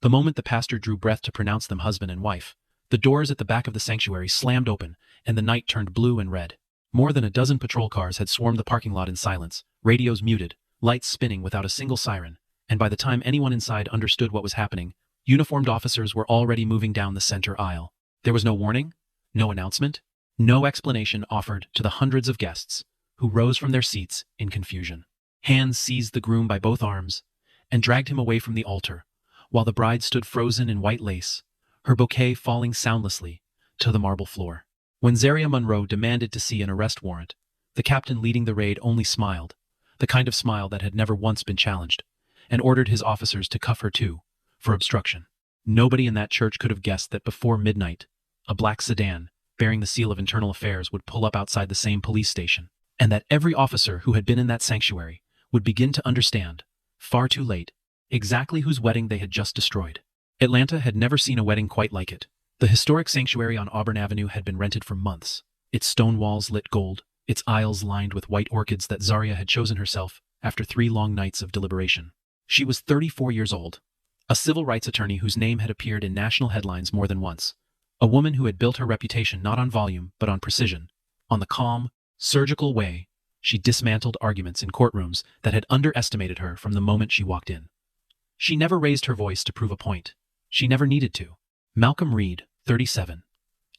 The moment the pastor drew breath to pronounce them husband and wife, the doors at the back of the sanctuary slammed open, and the night turned blue and red. More than a dozen patrol cars had swarmed the parking lot in silence, radios muted, lights spinning without a single siren, and by the time anyone inside understood what was happening, uniformed officers were already moving down the center aisle. There was no warning, no announcement, no explanation offered to the hundreds of guests who rose from their seats in confusion. Hands seized the groom by both arms and dragged him away from the altar, while the bride stood frozen in white lace, her bouquet falling soundlessly to the marble floor. When Zaria Monroe demanded to see an arrest warrant, the captain leading the raid only smiled, the kind of smile that had never once been challenged, and ordered his officers to cuff her too, for obstruction. Nobody in that church could have guessed that before midnight, a black sedan, bearing the seal of Internal Affairs, would pull up outside the same police station, and that every officer who had been in that sanctuary would begin to understand, far too late, exactly whose wedding they had just destroyed. Atlanta had never seen a wedding quite like it. The historic sanctuary on Auburn Avenue had been rented for months, its stone walls lit gold, its aisles lined with white orchids that Zaria had chosen herself after 3 long nights of deliberation. She was 34 years old, a civil rights attorney whose name had appeared in national headlines more than once, a woman who had built her reputation not on volume but on precision, on the calm, surgical way she dismantled arguments in courtrooms that had underestimated her from the moment she walked in. She never raised her voice to prove a point. She never needed to. Malcolm Reed, 37,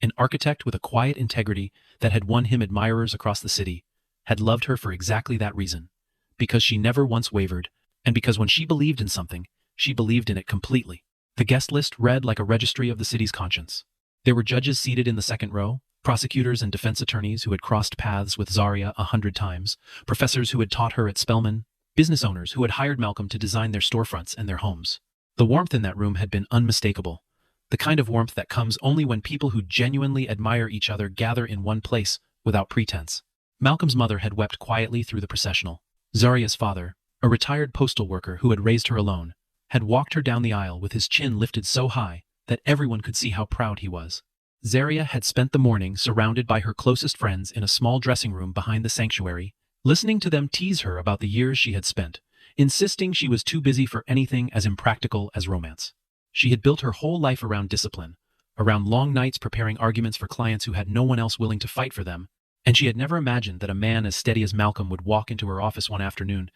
an architect with a quiet integrity that had won him admirers across the city, had loved her for exactly that reason, because she never once wavered, and because when she believed in something, she believed in it completely. The guest list read like a registry of the city's conscience. There were judges seated in the second row, prosecutors and defense attorneys who had crossed paths with Zaria 100 times, professors who had taught her at Spelman, business owners who had hired Malcolm to design their storefronts and their homes. The warmth in that room had been unmistakable, the kind of warmth that comes only when people who genuinely admire each other gather in one place without pretense. Malcolm's mother had wept quietly through the processional. Zaria's father, a retired postal worker who had raised her alone, had walked her down the aisle with his chin lifted so high that everyone could see how proud he was. Zaria had spent the morning surrounded by her closest friends in a small dressing room behind the sanctuary, listening to them tease her about the years she had spent, insisting she was too busy for anything as impractical as romance. She had built her whole life around discipline, around long nights preparing arguments for clients who had no one else willing to fight for them, and she had never imagined that a man as steady as Malcolm would walk into her office one afternoon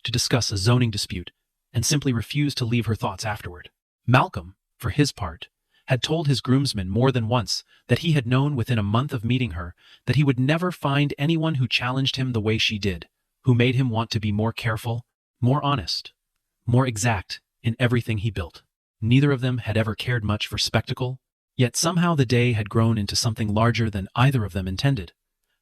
to discuss a zoning dispute and simply refuse to leave her thoughts afterward. Malcolm, for his part, had told his groomsmen more than once that he had known within a month of meeting her that he would never find anyone who challenged him the way she did, who made him want to be more careful, more honest, more exact in everything he built. Neither of them had ever cared much for spectacle, yet somehow the day had grown into something larger than either of them intended,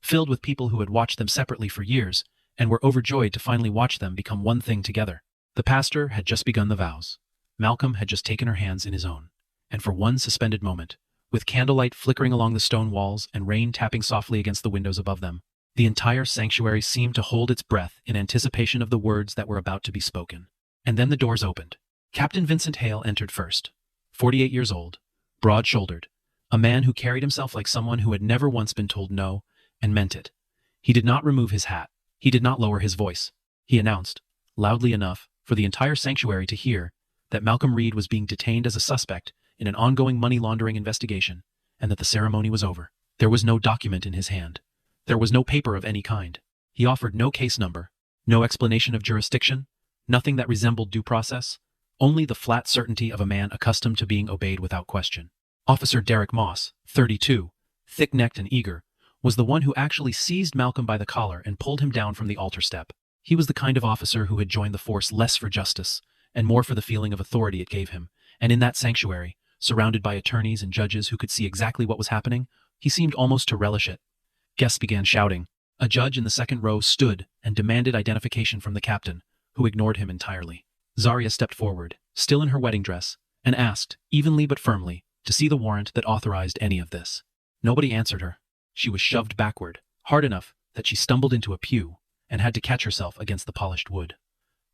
filled with people who had watched them separately for years and were overjoyed to finally watch them become one thing together. The pastor had just begun the vows. Malcolm had just taken her hands in his own, and for one suspended moment, with candlelight flickering along the stone walls and rain tapping softly against the windows above them, the entire sanctuary seemed to hold its breath in anticipation of the words that were about to be spoken. And then the doors opened. Captain Vincent Hale entered first, 48 years old, broad-shouldered, a man who carried himself like someone who had never once been told no and meant it. He did not remove his hat. He did not lower his voice. He announced, loudly enough for the entire sanctuary to hear, that Malcolm Reed was being detained as a suspect in an ongoing money laundering investigation, and that the ceremony was over. There was no document in his hand. There was no paper of any kind. He offered no case number, no explanation of jurisdiction, nothing that resembled due process, only the flat certainty of a man accustomed to being obeyed without question. Officer Derek Moss, 32, thick-necked and eager, was the one who actually seized Malcolm by the collar and pulled him down from the altar step. He was the kind of officer who had joined the force less for justice and more for the feeling of authority it gave him, and in that sanctuary, surrounded by attorneys and judges who could see exactly what was happening, he seemed almost to relish it. Guests began shouting. A judge in the second row stood and demanded identification from the captain, who ignored him entirely. Zaria stepped forward, still in her wedding dress, and asked, evenly but firmly, to see the warrant that authorized any of this. Nobody answered her. She was shoved backward, hard enough that she stumbled into a pew and had to catch herself against the polished wood.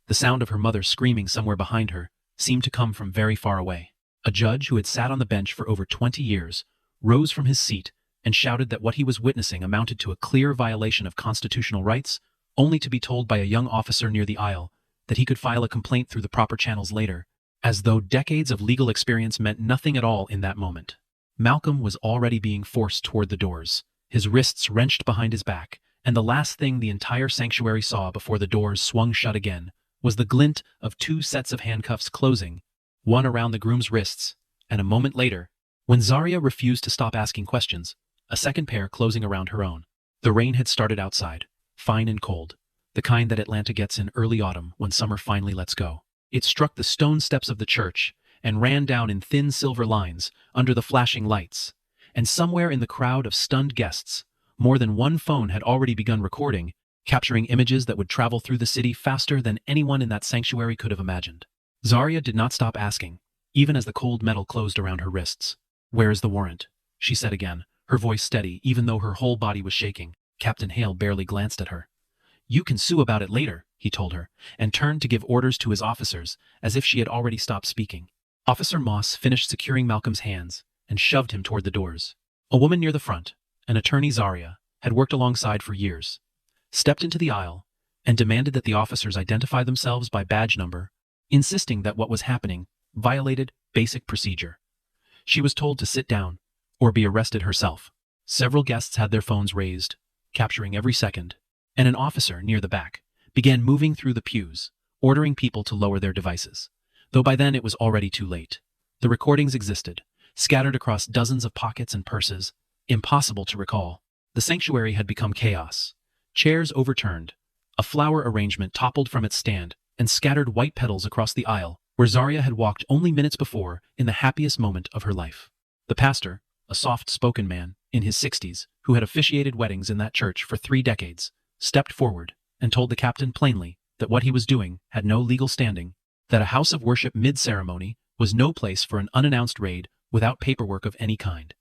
The sound of her mother screaming somewhere behind her seemed to come from very far away. A judge who had sat on the bench for over 20 years rose from his seat and shouted that what he was witnessing amounted to a clear violation of constitutional rights, only to be told by a young officer near the aisle that he could file a complaint through the proper channels later, as though decades of legal experience meant nothing at all in that moment. Malcolm was already being forced toward the doors, his wrists wrenched behind his back, and the last thing the entire sanctuary saw before the doors swung shut again was the glint of two sets of handcuffs closing, one around the groom's wrists, and a moment later, when Zarya refused to stop asking questions, a second pair closing around her own. The rain had started outside, fine and cold, the kind that Atlanta gets in early autumn when summer finally lets go. It struck the stone steps of the church and ran down in thin silver lines under the flashing lights, and somewhere in the crowd of stunned guests, more than one phone had already begun recording, capturing images that would travel through the city faster than anyone in that sanctuary could have imagined. Zarya did not stop asking, even as the cold metal closed around her wrists. "Where is the warrant?" she said again, her voice steady even though her whole body was shaking. Captain Hale barely glanced at her. "You can sue about it later," he told her, and turned to give orders to his officers as if she had already stopped speaking. Officer Moss finished securing Malcolm's hands and shoved him toward the doors. A woman near the front, an attorney Zarya, had worked alongside for years, stepped into the aisle and demanded that the officers identify themselves by badge number, insisting that what was happening violated basic procedure. She was told to sit down or be arrested herself. Several guests had their phones raised, capturing every second, and an officer near the back began moving through the pews, ordering people to lower their devices, though by then it was already too late. The recordings existed, scattered across dozens of pockets and purses, impossible to recall. The sanctuary had become chaos. Chairs overturned, a flower arrangement toppled from its stand, and scattered white petals across the aisle, where Zarya had walked only minutes before in the happiest moment of her life. The pastor, a soft-spoken man in his 60s who had officiated weddings in that church for 3 decades, stepped forward and told the captain plainly that what he was doing had no legal standing, that a house of worship mid-ceremony was no place for an unannounced raid without paperwork of any kind.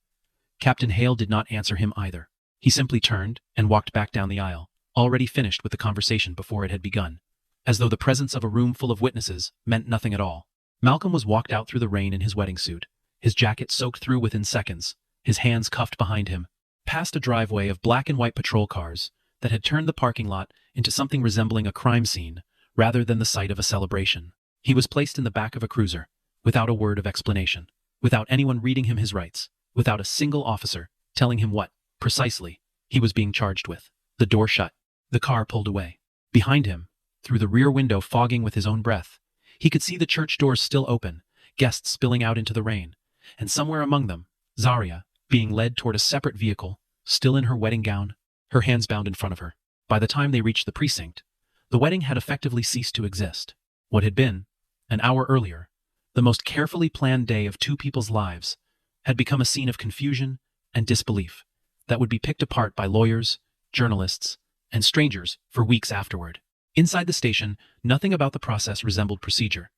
Captain Hale did not answer him either. He simply turned and walked back down the aisle, already finished with the conversation before it had begun, as though the presence of a room full of witnesses meant nothing at all. Malcolm was walked out through the rain in his wedding suit, his jacket soaked through within seconds, his hands cuffed behind him, past a driveway of black and white patrol cars that had turned the parking lot into something resembling a crime scene rather than the site of a celebration. He was placed in the back of a cruiser, without a word of explanation, without anyone reading him his rights, without a single officer telling him what, precisely, he was being charged with. The door shut. The car pulled away. Behind him, through the rear window fogging with his own breath, he could see the church doors still open, guests spilling out into the rain, and somewhere among them, Zarya, being led toward a separate vehicle, still in her wedding gown, her hands bound in front of her. By the time they reached the precinct, the wedding had effectively ceased to exist. What had been, an hour earlier, the most carefully planned day of 2 people's lives, had become a scene of confusion and disbelief that would be picked apart by lawyers, journalists, and strangers for weeks afterward. Inside the station, nothing about the process resembled procedure.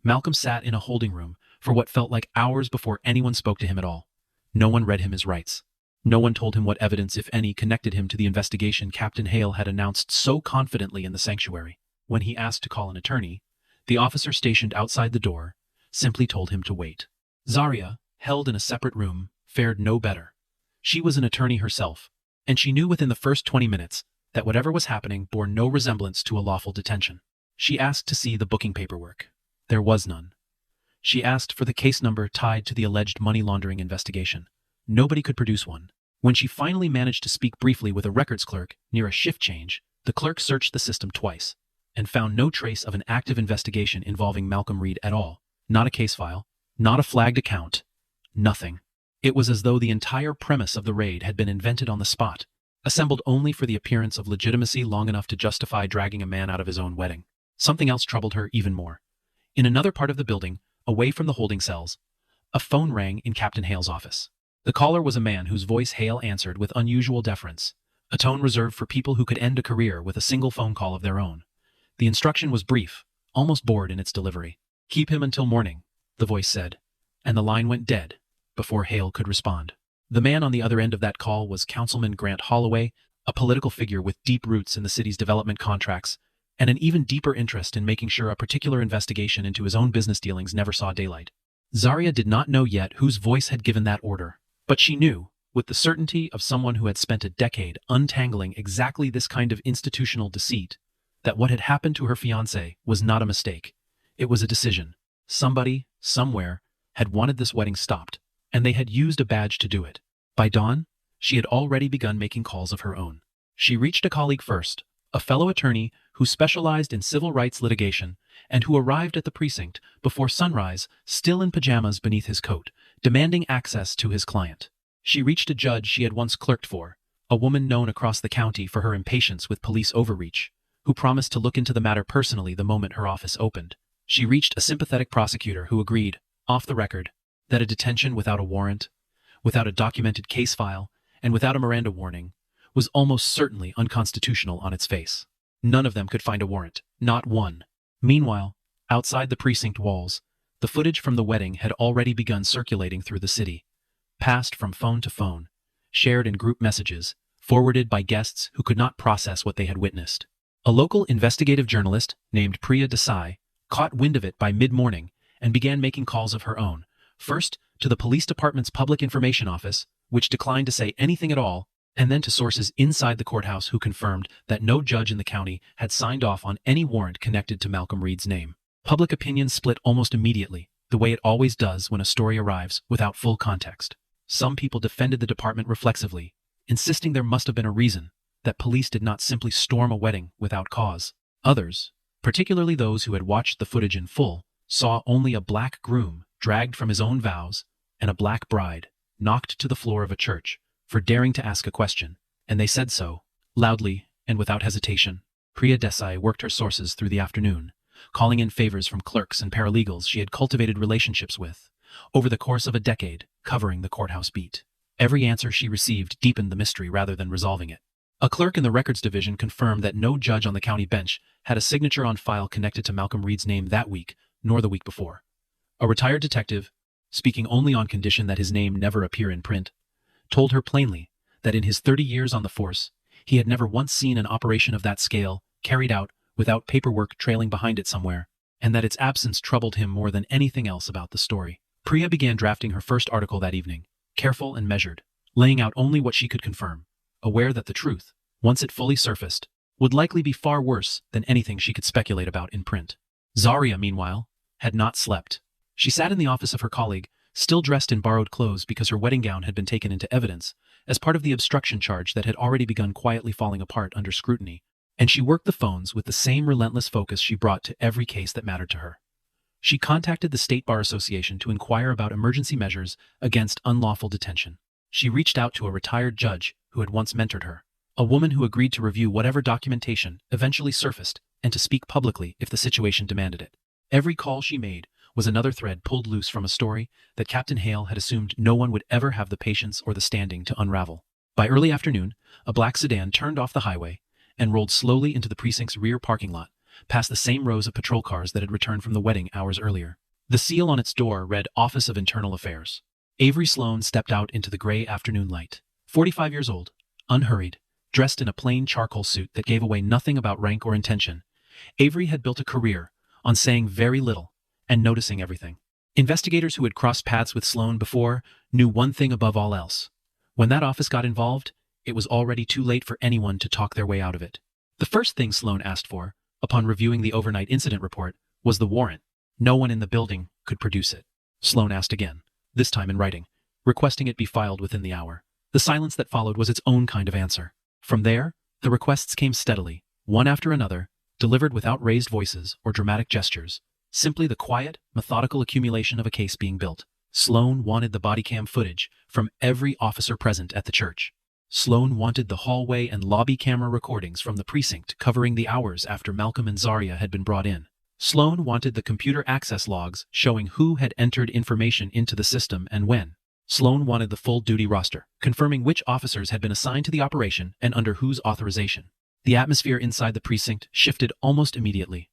Malcolm sat in a holding room for what felt like hours before anyone spoke to him at all. No one read him his rights. No one told him what evidence, if any, connected him to the investigation Captain Hale had announced so confidently in the sanctuary. When he asked to call an attorney, the officer stationed outside the door simply told him to wait. Zarya, held in a separate room, fared no better. She was an attorney herself, and she knew within the first 20 minutes that whatever was happening bore no resemblance to a lawful detention. She asked to see the booking paperwork. There was none. She asked for the case number tied to the alleged money laundering investigation. Nobody could produce one. When she finally managed to speak briefly with a records clerk near a shift change, the clerk searched the system twice and found no trace of an active investigation involving Malcolm Reed at all. Not a case file, not a flagged account, nothing. It was as though the entire premise of the raid had been invented on the spot, assembled only for the appearance of legitimacy long enough to justify dragging a man out of his own wedding. Something else troubled her even more. In another part of the building, away from the holding cells, a phone rang in Captain Hale's office. The caller was a man whose voice Hale answered with unusual deference, a tone reserved for people who could end a career with a single phone call of their own. The instruction was brief, almost bored in its delivery. "Keep him until morning," the voice said, and the line went dead before Hale could respond. The man on the other end of that call was Councilman Grant Holloway, a political figure with deep roots in the city's development contracts and an even deeper interest in making sure a particular investigation into his own business dealings never saw daylight. Zarya did not know yet whose voice had given that order, but she knew, with the certainty of someone who had spent a decade untangling exactly this kind of institutional deceit, that what had happened to her fiancé was not a mistake. It was a decision, Somebody, somewhere, had wanted this wedding stopped, and they had used a badge to do it. By dawn, she had already begun making calls of her own. She reached a colleague first, a fellow attorney who specialized in civil rights litigation and who arrived at the precinct before sunrise, still in pajamas beneath his coat, demanding access to his client. She reached a judge she had once clerked for, a woman known across the county for her impatience with police overreach, who promised to look into the matter personally the moment her office opened. She reached a sympathetic prosecutor who agreed, off the record, that a detention without a warrant, without a documented case file, and without a Miranda warning, was almost certainly unconstitutional on its face. None of them could find a warrant, not one. Meanwhile, outside the precinct walls, the footage from the wedding had already begun circulating through the city, passed from phone to phone, shared in group messages, forwarded by guests who could not process what they had witnessed. A local investigative journalist named Priya Desai caught wind of it by mid-morning and began making calls of her own, first to the police department's public information office, which declined to say anything at all, and then to sources inside the courthouse who confirmed that no judge in the county had signed off on any warrant connected to Malcolm Reed's name. Public opinion split almost immediately, the way it always does when a story arrives without full context. Some people defended the department reflexively, insisting there must have been a reason, that police did not simply storm a wedding without cause. Others, particularly those who had watched the footage in full, saw only a black groom dragged from his own vows and a black bride knocked to the floor of a church for daring to ask a question, and they said so, loudly and without hesitation. Priya Desai worked her sources through the afternoon, calling in favors from clerks and paralegals she had cultivated relationships with, over the course of a decade, covering the courthouse beat. Every answer she received deepened the mystery rather than resolving it. A clerk in the records division confirmed that no judge on the county bench had a signature on file connected to Malcolm Reed's name that week, nor the week before. A retired detective, speaking only on condition that his name never appear in print, told her plainly that in his 30 years on the force, he had never once seen an operation of that scale carried out without paperwork trailing behind it somewhere, and that its absence troubled him more than anything else about the story. Priya began drafting her first article that evening, careful and measured, laying out only what she could confirm, aware that the truth, once it fully surfaced, would likely be far worse than anything she could speculate about in print. Zaria, meanwhile, had not slept. She sat in the office of her colleague, still dressed in borrowed clothes because her wedding gown had been taken into evidence as part of the obstruction charge that had already begun quietly falling apart under scrutiny, and she worked the phones with the same relentless focus she brought to every case that mattered to her. She contacted the State Bar Association to inquire about emergency measures against unlawful detention. She reached out to a retired judge who had once mentored her, a woman who agreed to review whatever documentation eventually surfaced and to speak publicly if the situation demanded it. Every call she made was another thread pulled loose from a story that Captain Hale had assumed no one would ever have the patience or the standing to unravel. By early afternoon, a black sedan turned off the highway and rolled slowly into the precinct's rear parking lot, past the same rows of patrol cars that had returned from the wedding hours earlier. The seal on its door read Office of Internal Affairs. Avery Sloane stepped out into the gray afternoon light. 45 years old, unhurried, dressed in a plain charcoal suit that gave away nothing about rank or intention, Avery had built a career on saying very little and noticing everything. Investigators who had crossed paths with Sloane before knew one thing above all else. When that office got involved, it was already too late for anyone to talk their way out of it. The first thing Sloane asked for, upon reviewing the overnight incident report, was the warrant. No one in the building could produce it. Sloane asked again, this time in writing, requesting it be filed within the hour. The silence that followed was its own kind of answer. From there, the requests came steadily, one after another, delivered without raised voices or dramatic gestures, simply the quiet, methodical accumulation of a case being built. Sloane wanted the body cam footage from every officer present at the church. Sloane wanted the hallway and lobby camera recordings from the precinct covering the hours after Malcolm and Zaria had been brought in. Sloane wanted the computer access logs showing who had entered information into the system and when. Sloane wanted the full duty roster, confirming which officers had been assigned to the operation and under whose authorization. The atmosphere inside the precinct shifted almost immediately.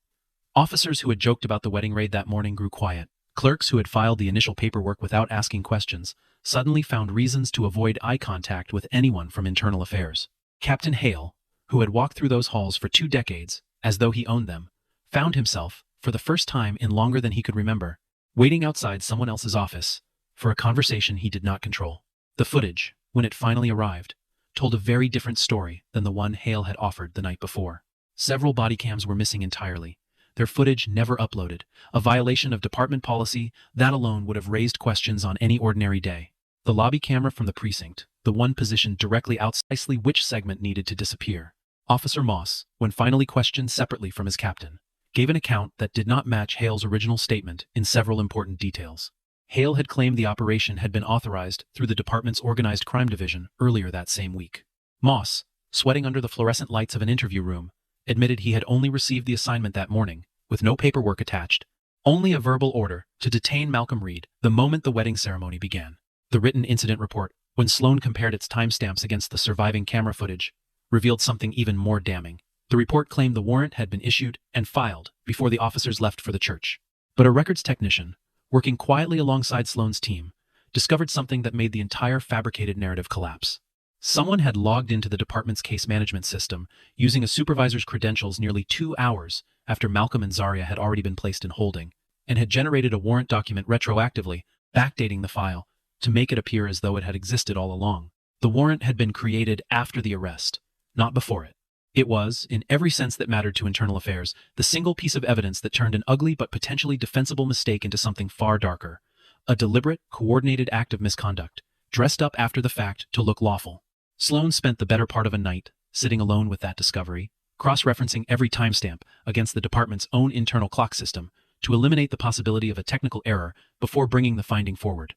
Officers who had joked about the wedding raid that morning grew quiet. Clerks who had filed the initial paperwork without asking questions suddenly found reasons to avoid eye contact with anyone from internal affairs. Captain Hale, who had walked through those halls for 2 decades, as though he owned them, found himself, for the first time in longer than he could remember, waiting outside someone else's office for a conversation he did not control. The footage, when it finally arrived, told a very different story than the one Hale had offered the night before. Several body cams were missing entirely, their footage never uploaded, a violation of department policy that alone would have raised questions on any ordinary day. The lobby camera from the precinct, the one positioned directly outside, precisely which segment needed to disappear. Officer Moss, when finally questioned separately from his captain, gave an account that did not match Hale's original statement in several important details. Hale had claimed the operation had been authorized through the department's organized crime division earlier that same week. Moss, sweating under the fluorescent lights of an interview room, admitted he had only received the assignment that morning, with no paperwork attached, only a verbal order to detain Malcolm Reed the moment the wedding ceremony began. The written incident report, when Sloan compared its timestamps against the surviving camera footage, revealed something even more damning. The report claimed the warrant had been issued and filed before the officers left for the church. But a records technician, working quietly alongside Sloan's team, discovered something that made the entire fabricated narrative collapse. Someone had logged into the department's case management system using a supervisor's credentials nearly 2 hours after Malcolm and Zaria had already been placed in holding, and had generated a warrant document retroactively, backdating the file to make it appear as though it had existed all along. The warrant had been created after the arrest, not before it. It was, in every sense that mattered to internal affairs, the single piece of evidence that turned an ugly but potentially defensible mistake into something far darker. A deliberate, coordinated act of misconduct, dressed up after the fact to look lawful. Sloan spent the better part of a night, sitting alone with that discovery, cross-referencing every timestamp against the department's own internal clock system to eliminate the possibility of a technical error before bringing the finding forward.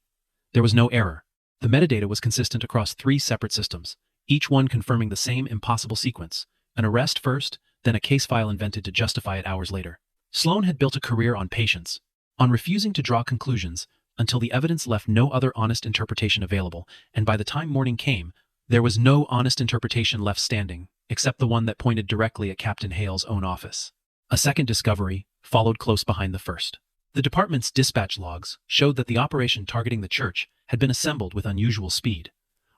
There was no error. The metadata was consistent across 3 separate systems, each one confirming the same impossible sequence: an arrest first, then a case file invented to justify it hours later. Sloan had built a career on patience, on refusing to draw conclusions until the evidence left no other honest interpretation available, and by the time morning came, there was no honest interpretation left standing, except the one that pointed directly at Captain Hale's own office. A second discovery followed close behind the first. The department's dispatch logs showed that the operation targeting the church had been assembled with unusual speed.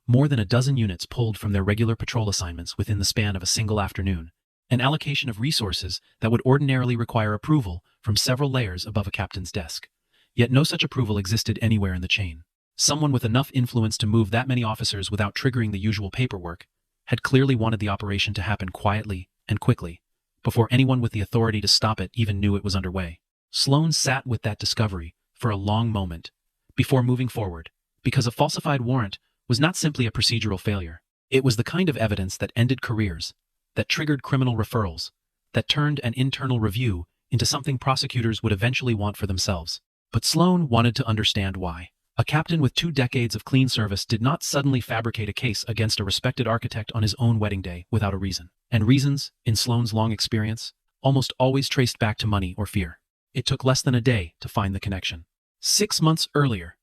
More than a dozen units pulled from their regular patrol assignments within the span of a single afternoon, an allocation of resources that would ordinarily require approval from several layers above a captain's desk. Yet no such approval existed anywhere in the chain. Someone with enough influence to move that many officers without triggering the usual paperwork had clearly wanted the operation to happen quietly and quickly, before anyone with the authority to stop it even knew it was underway. Sloan sat with that discovery for a long moment before moving forward, because a falsified warrant was not simply a procedural failure. It was the kind of evidence that ended careers, that triggered criminal referrals, that turned an internal review into something prosecutors would eventually want for themselves. But Sloan wanted to understand why. A captain with 2 decades of clean service did not suddenly fabricate a case against a respected architect on his own wedding day without a reason. And reasons, in Sloan's long experience, almost always traced back to money or fear. It took less than a day to find the connection. 6 months earlier,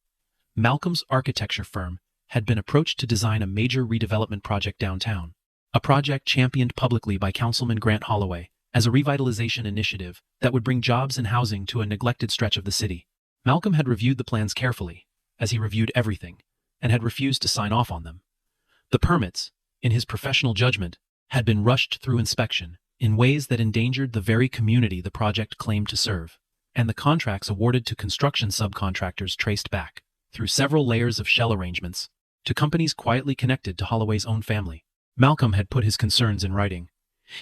Malcolm's architecture firm had been approached to design a major redevelopment project downtown, a project championed publicly by Councilman Grant Holloway as a revitalization initiative that would bring jobs and housing to a neglected stretch of the city. Malcolm had reviewed the plans carefully, as he reviewed everything, and had refused to sign off on them. The permits, in his professional judgment, had been rushed through inspection in ways that endangered the very community the project claimed to serve, and the contracts awarded to construction subcontractors traced back, through several layers of shell arrangements, to companies quietly connected to Holloway's own family. Malcolm had put his concerns in writing.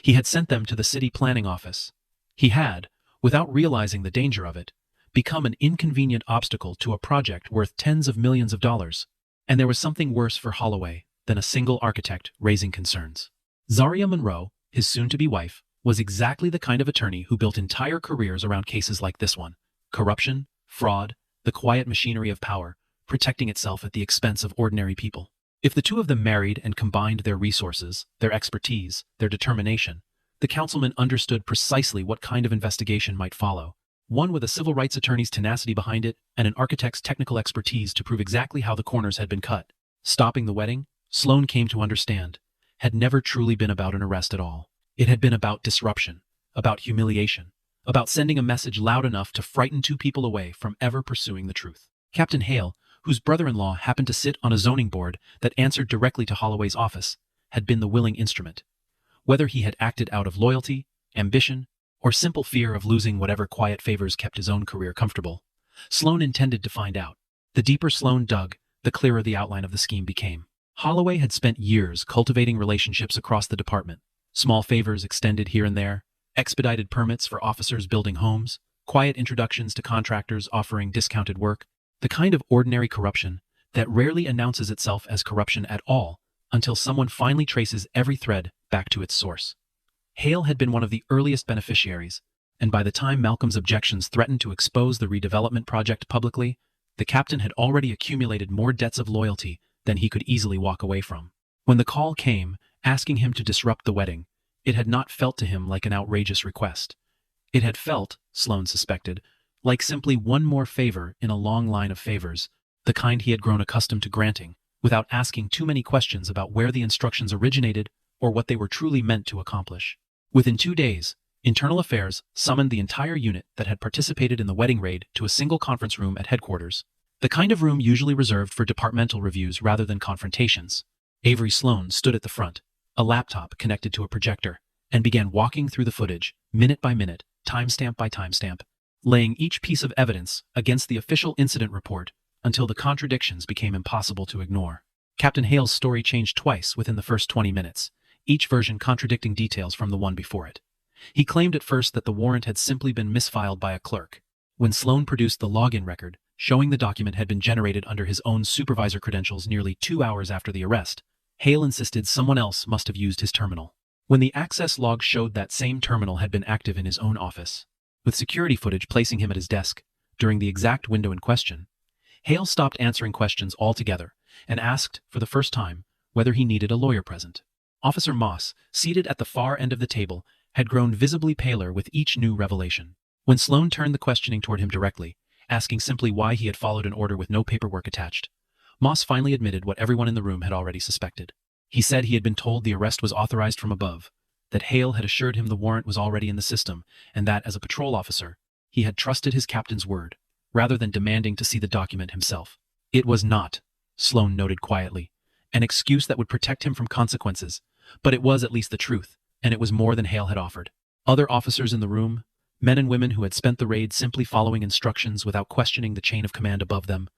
He had sent them to the city planning office. He had, without realizing the danger of it, become an inconvenient obstacle to a project worth tens of millions of dollars. And there was something worse for Holloway than a single architect raising concerns. Zaria Monroe, his soon-to-be wife, was exactly the kind of attorney who built entire careers around cases like this one: corruption, fraud, the quiet machinery of power, protecting itself at the expense of ordinary people. If the two of them married and combined their resources, their expertise, their determination, the councilman understood precisely what kind of investigation might follow. One with a civil rights attorney's tenacity behind it and an architect's technical expertise to prove exactly how the corners had been cut. Stopping the wedding, Sloan came to understand, had never truly been about an arrest at all. It had been about disruption, about humiliation, about sending a message loud enough to frighten 2 people away from ever pursuing the truth. Captain Hale, whose brother-in-law happened to sit on a zoning board that answered directly to Holloway's office, had been the willing instrument. Whether he had acted out of loyalty, ambition, or simple fear of losing whatever quiet favors kept his own career comfortable, Sloan intended to find out. The deeper Sloan dug, the clearer the outline of the scheme became. Holloway had spent years cultivating relationships across the department, small favors extended here and there, expedited permits for officers building homes, quiet introductions to contractors offering discounted work, the kind of ordinary corruption that rarely announces itself as corruption at all until someone finally traces every thread back to its source. Hale had been one of the earliest beneficiaries, and by the time Malcolm's objections threatened to expose the redevelopment project publicly, the captain had already accumulated more debts of loyalty than he could easily walk away from. When the call came, asking him to disrupt the wedding, it had not felt to him like an outrageous request. It had felt, Sloane suspected, like simply one more favor in a long line of favors, the kind he had grown accustomed to granting, without asking too many questions about where the instructions originated or what they were truly meant to accomplish. Within 2 days, Internal Affairs summoned the entire unit that had participated in the wedding raid to a single conference room at headquarters, the kind of room usually reserved for departmental reviews rather than confrontations. Avery Sloane stood at the front, a laptop connected to a projector, and began walking through the footage, minute by minute, timestamp by timestamp, laying each piece of evidence against the official incident report until the contradictions became impossible to ignore. Captain Hale's story changed twice within the first 20 minutes, each version contradicting details from the one before it. He claimed at first that the warrant had simply been misfiled by a clerk. When Sloane produced the login record, showing the document had been generated under his own supervisor credentials nearly 2 hours after the arrest, Hale insisted someone else must have used his terminal. When the access log showed that same terminal had been active in his own office, with security footage placing him at his desk during the exact window in question, Hale stopped answering questions altogether and asked, for the first time, whether he needed a lawyer present. Officer Moss, seated at the far end of the table, had grown visibly paler with each new revelation. When Sloane turned the questioning toward him directly, asking simply why he had followed an order with no paperwork attached, Moss finally admitted what everyone in the room had already suspected. He said he had been told the arrest was authorized from above, that Hale had assured him the warrant was already in the system, and that, as a patrol officer, he had trusted his captain's word, rather than demanding to see the document himself. It was not, Sloane noted quietly, an excuse that would protect him from consequences, but it was at least the truth, and it was more than Hale had offered. Other officers in the room, men and women who had spent the raid simply following instructions without questioning the chain of command above them,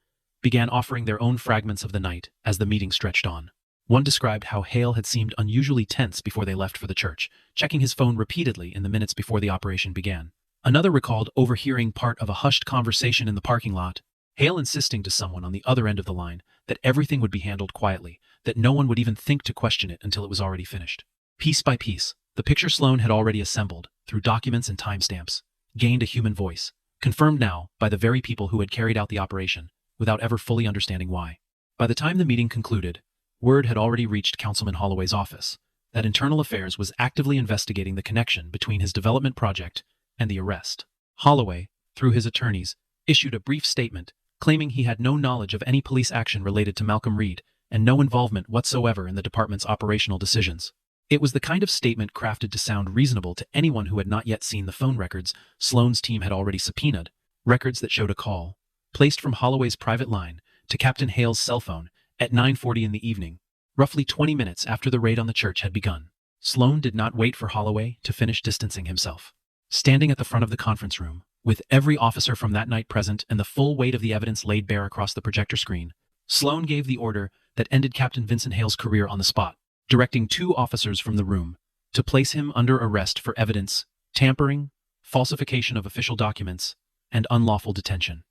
began offering their own fragments of the night as the meeting stretched on. One described how Hale had seemed unusually tense before they left for the church, checking his phone repeatedly in the minutes before the operation began. Another recalled overhearing part of a hushed conversation in the parking lot, Hale insisting to someone on the other end of the line that everything would be handled quietly, that no one would even think to question it until it was already finished. Piece by piece, the picture Sloane had already assembled, through documents and timestamps, gained a human voice, confirmed now by the very people who had carried out the operation, without ever fully understanding why. By the time the meeting concluded, word had already reached Councilman Holloway's office that Internal Affairs was actively investigating the connection between his development project and the arrest. Holloway, through his attorneys, issued a brief statement claiming he had no knowledge of any police action related to Malcolm Reed and no involvement whatsoever in the department's operational decisions. It was the kind of statement crafted to sound reasonable to anyone who had not yet seen the phone records Sloane's team had already subpoenaed, records that showed a call, placed from Holloway's private line to Captain Hale's cell phone at 9:40 in the evening, roughly 20 minutes after the raid on the church had begun. Sloane did not wait for Holloway to finish distancing himself. Standing at the front of the conference room, with every officer from that night present and the full weight of the evidence laid bare across the projector screen, Sloane gave the order that ended Captain Vincent Hale's career on the spot, directing 2 officers from the room to place him under arrest for evidence, tampering, falsification of official documents, and unlawful detention.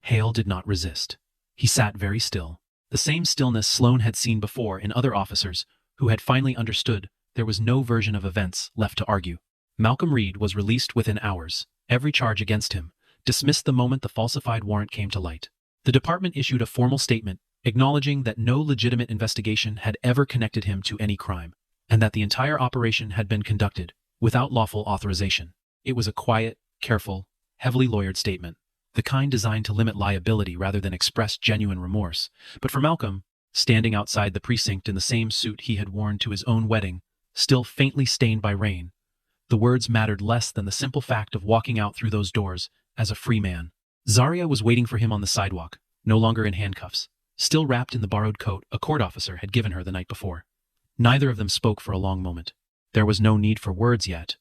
Hale did not resist. He sat very still, the same stillness Sloane had seen before in other officers who had finally understood there was no version of events left to argue. Malcolm Reed was released within hours, every charge against him, dismissed the moment the falsified warrant came to light. The department issued a formal statement acknowledging that no legitimate investigation had ever connected him to any crime, and that the entire operation had been conducted without lawful authorization. It was a quiet, careful, heavily lawyered statement, the kind designed to limit liability rather than express genuine remorse. But for Malcolm, standing outside the precinct in the same suit he had worn to his own wedding, still faintly stained by rain, the words mattered less than the simple fact of walking out through those doors as a free man. Zaria was waiting for him on the sidewalk, no longer in handcuffs, still wrapped in the borrowed coat a court officer had given her the night before. Neither of them spoke for a long moment. There was no need for words yet,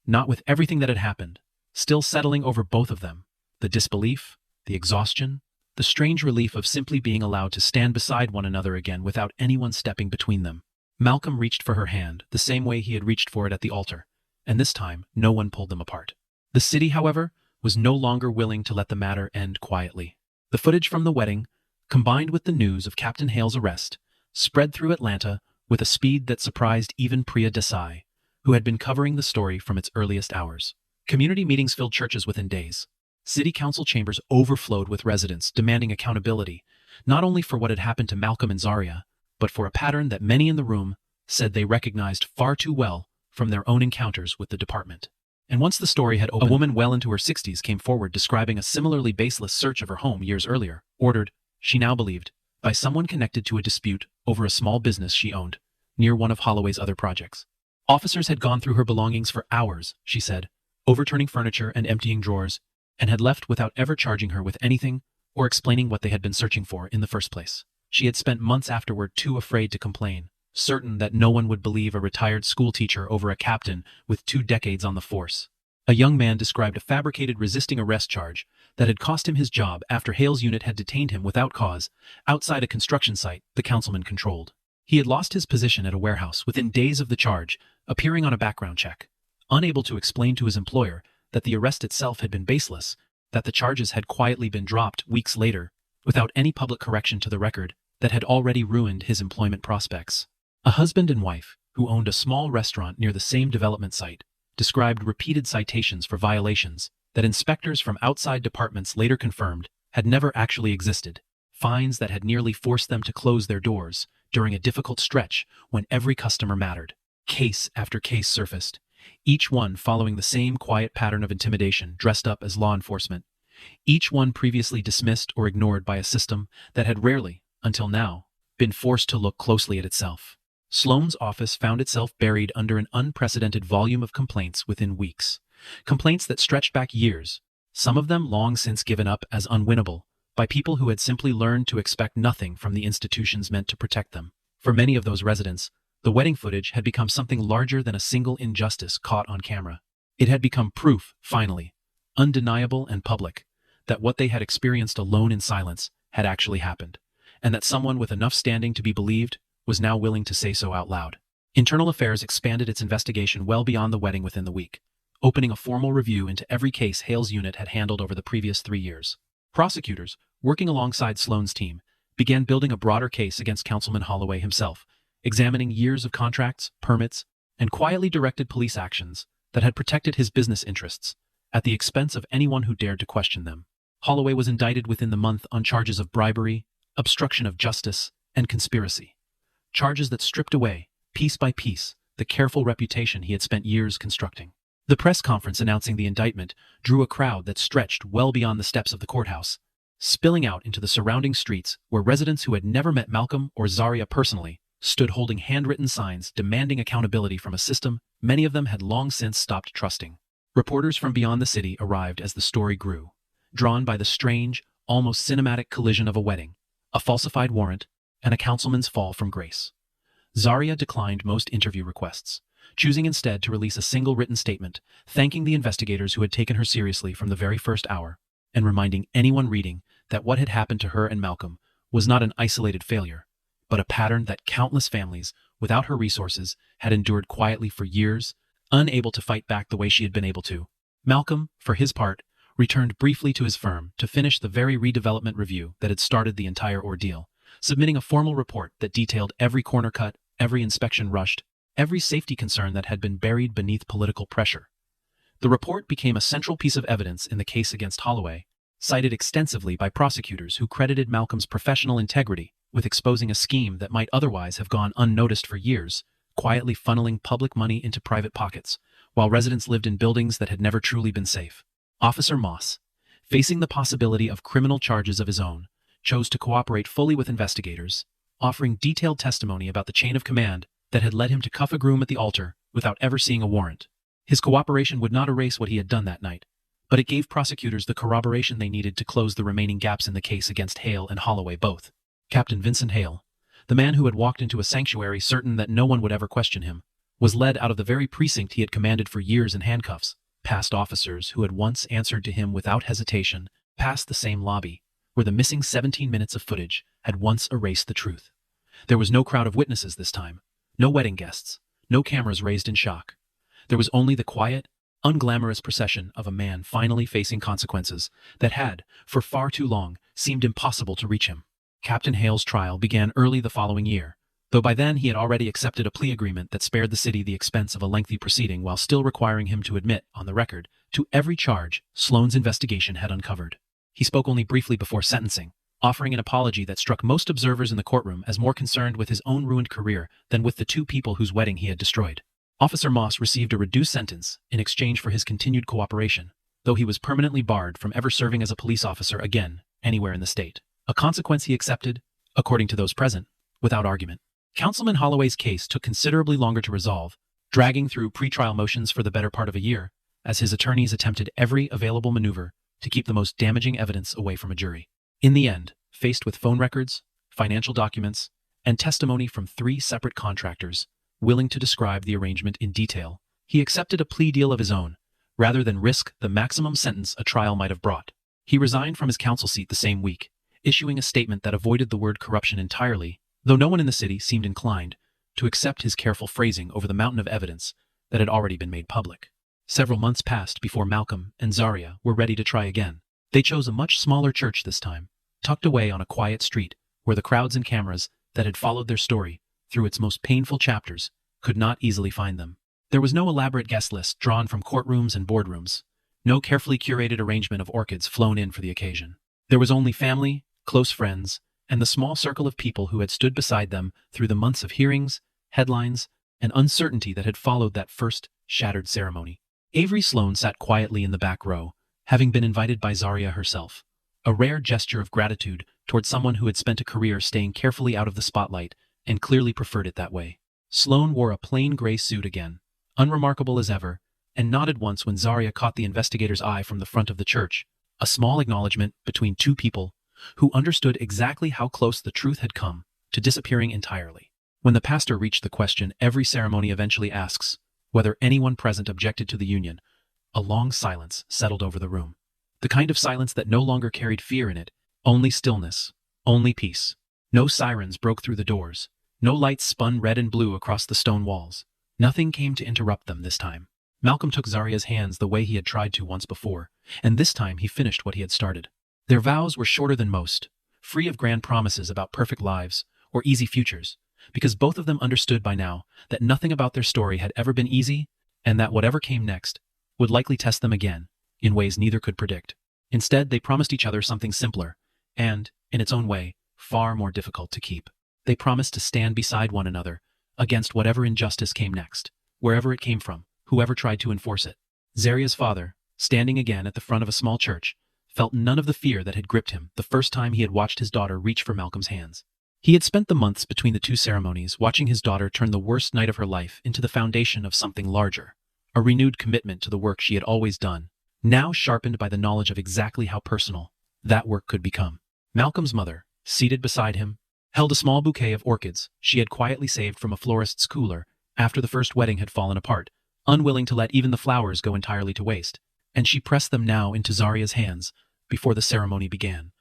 not with everything that had happened, still settling over both of them, the disbelief, the exhaustion, the strange relief of simply being allowed to stand beside one another again without anyone stepping between them. Malcolm reached for her hand the same way he had reached for it at the altar, and this time no one pulled them apart. The city, however, was no longer willing to let the matter end quietly. The footage from the wedding, combined with the news of Captain Hale's arrest, spread through Atlanta with a speed that surprised even Priya Desai, who had been covering the story from its earliest hours. Community meetings filled churches within days. City council chambers overflowed with residents demanding accountability, not only for what had happened to Malcolm and Zaria, but for a pattern that many in the room said they recognized far too well from their own encounters with the department. And once the story had opened, a woman well into her 60s came forward describing a similarly baseless search of her home years earlier, ordered, she now believed, by someone connected to a dispute over a small business she owned, near one of Holloway's other projects. Officers had gone through her belongings for hours, she said, overturning furniture and emptying drawers, and had left without ever charging her with anything or explaining what they had been searching for in the first place. She had spent months afterward too afraid to complain, certain that no one would believe a retired schoolteacher over a captain with 2 decades on the force. A young man described a fabricated resisting arrest charge that had cost him his job after Hale's unit had detained him without cause outside a construction site the councilman controlled. He had lost his position at a warehouse within days of the charge, appearing on a background check, unable to explain to his employer that the arrest itself had been baseless, that the charges had quietly been dropped weeks later, without any public correction to the record that had already ruined his employment prospects. A husband and wife, who owned a small restaurant near the same development site, described repeated citations for violations that inspectors from outside departments later confirmed had never actually existed, fines that had nearly forced them to close their doors during a difficult stretch when every customer mattered. Case after case surfaced, each one following the same quiet pattern of intimidation dressed up as law enforcement, each one previously dismissed or ignored by a system that had rarely, until now, been forced to look closely at itself. Sloane's office found itself buried under an unprecedented volume of complaints within weeks. Complaints that stretched back years, some of them long since given up as unwinnable, by people who had simply learned to expect nothing from the institutions meant to protect them. For many of those residents, the wedding footage had become something larger than a single injustice caught on camera. It had become proof, finally, undeniable and public, that what they had experienced alone in silence had actually happened, and that someone with enough standing to be believed was now willing to say so out loud. Internal Affairs expanded its investigation well beyond the wedding within the week, opening a formal review into every case Hale's unit had handled over the previous 3 years. Prosecutors, working alongside Sloane's team, began building a broader case against Councilman Holloway himself, examining years of contracts, permits, and quietly directed police actions that had protected his business interests, at the expense of anyone who dared to question them. Holloway was indicted within the month on charges of bribery, obstruction of justice, and conspiracy. Charges that stripped away, piece by piece, the careful reputation he had spent years constructing. The press conference announcing the indictment drew a crowd that stretched well beyond the steps of the courthouse, spilling out into the surrounding streets where residents who had never met Malcolm or Zaria personally stood holding handwritten signs demanding accountability from a system many of them had long since stopped trusting. Reporters from beyond the city arrived as the story grew, drawn by the strange, almost cinematic collision of a wedding, a falsified warrant, and a councilman's fall from grace. Zaria declined most interview requests, choosing instead to release a single written statement, thanking the investigators who had taken her seriously from the very first hour, and reminding anyone reading that what had happened to her and Malcolm was not an isolated failure, but a pattern that countless families, without her resources, had endured quietly for years, unable to fight back the way she had been able to. Malcolm, for his part, returned briefly to his firm to finish the very redevelopment review that had started the entire ordeal, submitting a formal report that detailed every corner cut, every inspection rushed, every safety concern that had been buried beneath political pressure. The report became a central piece of evidence in the case against Holloway, cited extensively by prosecutors who credited Malcolm's professional integrity with exposing a scheme that might otherwise have gone unnoticed for years, quietly funneling public money into private pockets, while residents lived in buildings that had never truly been safe. Officer Moss, facing the possibility of criminal charges of his own, chose to cooperate fully with investigators, offering detailed testimony about the chain of command that had led him to cuff a groom at the altar without ever seeing a warrant. His cooperation would not erase what he had done that night, but it gave prosecutors the corroboration they needed to close the remaining gaps in the case against Hale and Holloway both. Captain Vincent Hale, the man who had walked into a sanctuary certain that no one would ever question him, was led out of the very precinct he had commanded for years in handcuffs, past officers who had once answered to him without hesitation, past the same lobby, where the missing 17 minutes of footage had once erased the truth. There was no crowd of witnesses this time, no wedding guests, no cameras raised in shock. There was only the quiet, unglamorous procession of a man finally facing consequences that had, for far too long, seemed impossible to reach him. Captain Hale's trial began early the following year, though by then he had already accepted a plea agreement that spared the city the expense of a lengthy proceeding while still requiring him to admit, on the record, to every charge Sloane's investigation had uncovered. He spoke only briefly before sentencing, offering an apology that struck most observers in the courtroom as more concerned with his own ruined career than with the two people whose wedding he had destroyed. Officer Moss received a reduced sentence in exchange for his continued cooperation, though he was permanently barred from ever serving as a police officer again anywhere in the state. A consequence he accepted, according to those present, without argument. Councilman Holloway's case took considerably longer to resolve, dragging through pretrial motions for the better part of a year, as his attorneys attempted every available maneuver to keep the most damaging evidence away from a jury. In the end, faced with phone records, financial documents, and testimony from 3 separate contractors willing to describe the arrangement in detail, he accepted a plea deal of his own, rather than risk the maximum sentence a trial might have brought. He resigned from his council seat the same week, issuing a statement that avoided the word corruption entirely, though no one in the city seemed inclined to accept his careful phrasing over the mountain of evidence that had already been made public. Several months passed before Malcolm and Zaria were ready to try again. They chose a much smaller church this time, tucked away on a quiet street where the crowds and cameras that had followed their story through its most painful chapters could not easily find them. There was no elaborate guest list drawn from courtrooms and boardrooms, no carefully curated arrangement of orchids flown in for the occasion. There was only family, close friends, and the small circle of people who had stood beside them through the months of hearings, headlines, and uncertainty that had followed that first shattered ceremony. Avery Sloane sat quietly in the back row, having been invited by Zaria herself, a rare gesture of gratitude toward someone who had spent a career staying carefully out of the spotlight and clearly preferred it that way. Sloane wore a plain gray suit again, unremarkable as ever, and nodded once when Zaria caught the investigator's eye from the front of the church, a small acknowledgement between two people who understood exactly how close the truth had come to disappearing entirely. When the pastor reached the question every ceremony eventually asks, whether anyone present objected to the union, a long silence settled over the room. The kind of silence that no longer carried fear in it, only stillness, only peace. No sirens broke through the doors, no lights spun red and blue across the stone walls. Nothing came to interrupt them this time. Malcolm took Zaria's hands the way he had tried to once before, and this time he finished what he had started. Their vows were shorter than most, free of grand promises about perfect lives or easy futures, because both of them understood by now that nothing about their story had ever been easy, and that whatever came next would likely test them again, in ways neither could predict. Instead, they promised each other something simpler, and, in its own way, far more difficult to keep. They promised to stand beside one another, against whatever injustice came next, wherever it came from, whoever tried to enforce it. Zaria's father, standing again at the front of a small church, felt none of the fear that had gripped him the first time he had watched his daughter reach for Malcolm's hands. He had spent the months between the two ceremonies watching his daughter turn the worst night of her life into the foundation of something larger, a renewed commitment to the work she had always done, now sharpened by the knowledge of exactly how personal that work could become. Malcolm's mother, seated beside him, held a small bouquet of orchids she had quietly saved from a florist's cooler after the first wedding had fallen apart, unwilling to let even the flowers go entirely to waste, and she pressed them now into Zaria's hands before the ceremony began.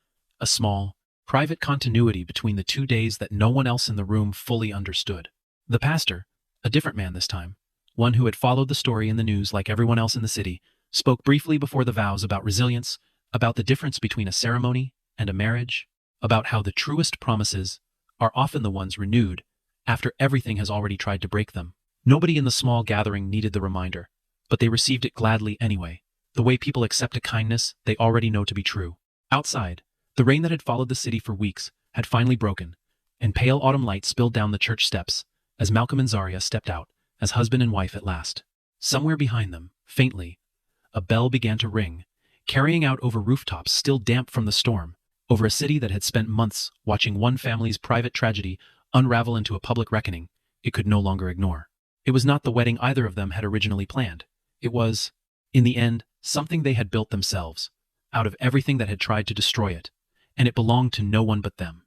A small, private continuity between the 2 days that no one else in the room fully understood. The pastor, a different man this time, one who had followed the story in the news like everyone else in the city, spoke briefly before the vows about resilience, about the difference between a ceremony and a marriage, about how the truest promises are often the ones renewed after everything has already tried to break them. Nobody in the small gathering needed the reminder, but they received it gladly anyway, the way people accept a kindness they already know to be true. Outside, the rain that had followed the city for weeks had finally broken, and pale autumn light spilled down the church steps as Malcolm and Zaria stepped out as husband and wife at last. Somewhere behind them, faintly, a bell began to ring, carrying out over rooftops still damp from the storm, over a city that had spent months watching one family's private tragedy unravel into a public reckoning it could no longer ignore. It was not the wedding either of them had originally planned. It was, in the end, something they had built themselves, out of everything that had tried to destroy it, and it belonged to no one but them.